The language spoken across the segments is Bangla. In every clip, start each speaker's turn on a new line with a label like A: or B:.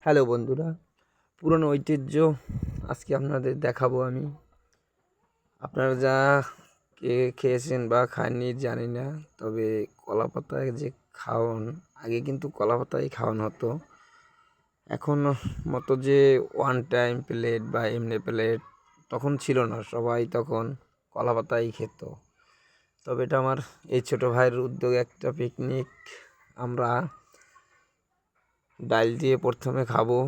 A: হ্যালো বন্ধুরা, পুরনো ঐতিহ্য আজকে আপনাদের দেখাবো আমি। আপনারা যা খেয়েছেন বা খাননি জানি না, তবে কলা পাতায় যে খাওয়ান, আগে কিন্তু কলা পাতায় খাওয়ানো হতো। এখন মতো যে ওয়ান টাইম প্লেট বা এমনি প্লেট তখন ছিল না, সবাই তখন কলা পাতাই খেত। তবে এটা আমার এই ছোটো ভাইয়ের উদ্যোগে একটা পিকনিক। আমরা ডাল দিয়ে প্রথমে খাবো,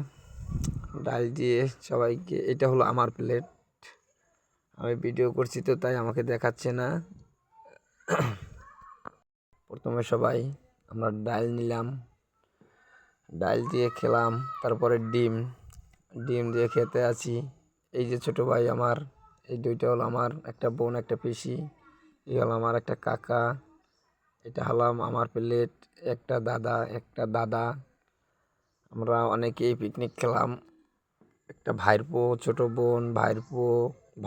A: ডাল দিয়ে সবাইকে। এটা হলো আমার প্লেট, আমি ভিডিও করছি তো তাই আমাকে দেখাচ্ছে না। প্রথমে সবাই আমরা ডাল নিলাম, ডাল দিয়ে খেলাম। তারপরে ডিম দিয়ে খেতে আছি। এই যে ছোটো ভাই আমার, এই দুইটা হলো আমার একটা বোন একটা পিসি, এই হলো আমার একটা কাকা। এটা হলাম আমার প্লেট, একটা দাদা। আমরা অনেকেই পিকনিক খেলাম। একটা ভাইরপো, ছোট বোন, ভাইরপো,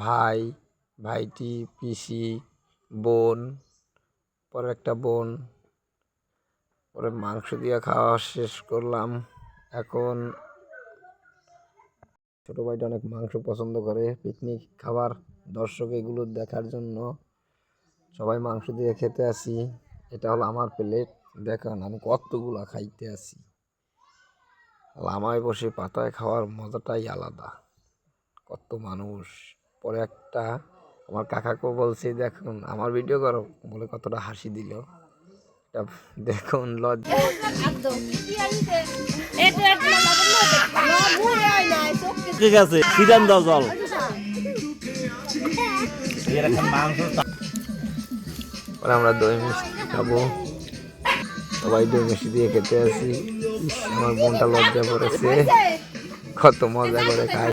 A: ভাই, ভাইটি, পিসি, বোন, পরে একটা বোন। পরে মাংস দিয়ে খাওয়া শেষ করলাম। এখন ছোটো ভাইটা অনেক মাংস পছন্দ করে। পিকনিক খাবার দর্শক এগুলো দেখার জন্য সবাই মাংস দিয়ে খেতে আসি। এটা হলো আমার প্লেট, দেখেন আমি কতগুলা খাইতে আসি। লামায় বসে পাতায় খাওয়ার মজাটাই আলাদা। কত মানুষ। পরে একটা আমার কাকাকেও বলছি, দেখুন আমার ভিডিও করো বলে কতটা হাসি দিল। দেখুন লজ্জা।
B: ঠিক আছে, সিরান দাও জল।
A: পরে আমরা দই মিষ্টি খাবো, সবাই দই মিষ্টি দিয়ে খেতে আসি। আমার বোনটা লজ্জা পড়েছে, কত মজা করে খায়।